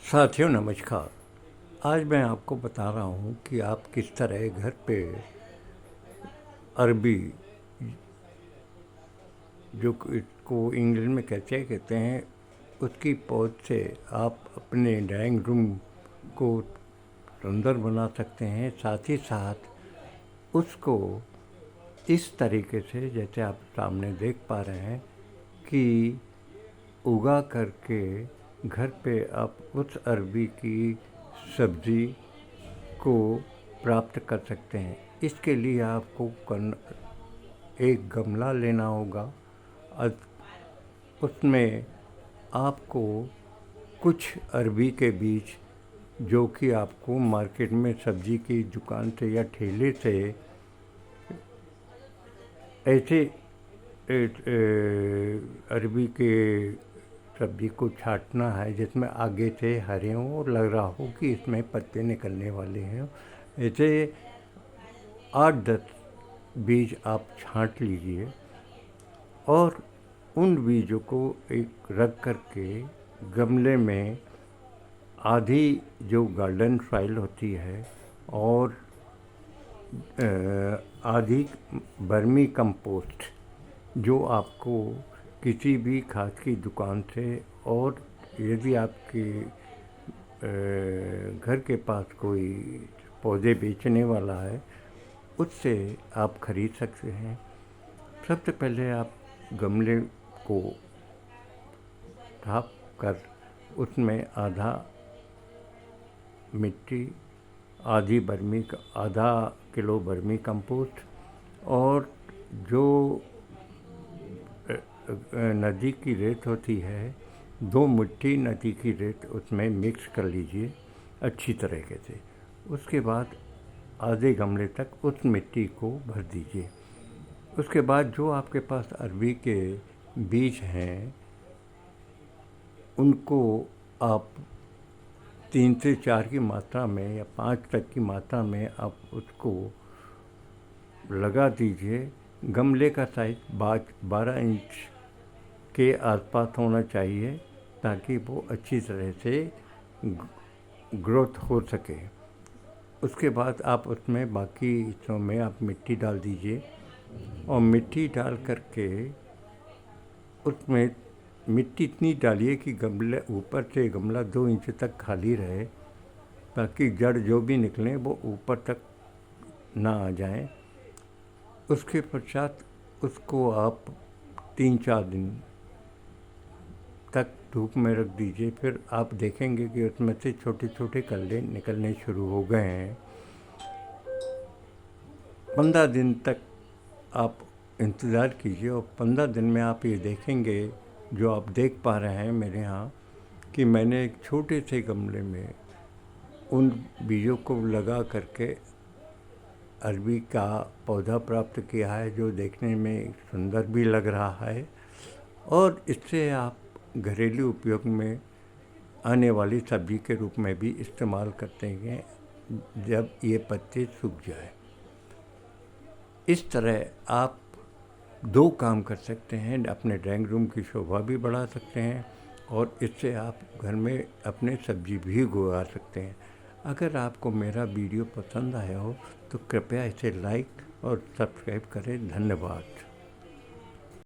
साथियों नमस्कार। आज मैं आपको बता रहा हूँ कि आप किस तरह घर पे अरबी, जो इसको इंग्लिश में कैसे कहते हैं, उसकी पौध से आप अपने ड्राइंग रूम को सुंदर बना सकते हैं। साथ ही साथ उसको इस तरीके से, जैसे आप सामने देख पा रहे हैं, कि उगा करके घर पे आप उस अरबी की सब्ज़ी को प्राप्त कर सकते हैं। इसके लिए आपको एक गमला लेना होगा। उसमें आपको कुछ अरबी के बीज, जो कि आपको मार्केट में सब्ज़ी की दुकान से या ठेले से ऐसे अरबी के सब्ज़ी को छांटना है जिसमें आगे से हरे हों और लग रहा हो कि इसमें पत्ते निकलने वाले हैं। ऐसे 8-10 बीज आप छांट लीजिए और उन बीजों को एक रख करके गमले में आधी जो गार्डन सॉइल होती है और आधी वर्मी कंपोस्ट, जो आपको किसी भी खाद की दुकान से, और यदि आपके घर के पास कोई पौधे बेचने वाला है, उससे आप खरीद सकते हैं। सबसे पहले आप गमले को ढाँप कर उसमें आधा मिट्टी, आधा किलो वर्मी कंपोस्ट और जो नदी की रेत होती है, 2 मुट्ठी नदी की रेत उसमें मिक्स कर लीजिए अच्छी तरीके से। उसके बाद आधे गमले तक उस मिट्टी को भर दीजिए। उसके बाद जो आपके पास अरबी के बीज हैं, उनको आप 3 से 4 की मात्रा में या 5 तक की मात्रा में आप उसको लगा दीजिए। गमले का साइज 12 इंच के आसपास होना चाहिए, ताकि वो अच्छी तरह से ग्रोथ हो सके। उसके बाद आप उसमें बाकी हिस्सों में आप मिट्टी डाल दीजिए और मिट्टी डाल करके उसमें मिट्टी इतनी डालिए कि गमले ऊपर से गमला 2 इंच तक खाली रहे, ताकि जड़ जो भी निकलें वो ऊपर तक ना आ जाएं। उसके पश्चात उसको आप 3-4 दिन तक धूप में रख दीजिए। फिर आप देखेंगे कि उसमें से छोटे छोटे कल्ले निकलने शुरू हो गए हैं। 15 दिन तक आप इंतज़ार कीजिए और 15 दिन में आप ये देखेंगे, जो आप देख पा रहे हैं मेरे यहाँ, कि मैंने एक छोटे से गमले में उन बीजों को लगा करके अरबी का पौधा प्राप्त किया है, जो देखने में सुंदर भी लग रहा है और इससे आप घरेलू उपयोग में आने वाली सब्ज़ी के रूप में भी इस्तेमाल करते हैं जब ये पत्ते सूख जाए। इस तरह आप 2 काम कर सकते हैं। अपने ड्राइंग रूम की शोभा भी बढ़ा सकते हैं और इससे आप घर में अपने सब्ज़ी भी उगा सकते हैं। अगर आपको मेरा वीडियो पसंद आया हो तो कृपया इसे लाइक और सब्सक्राइब करें। धन्यवाद।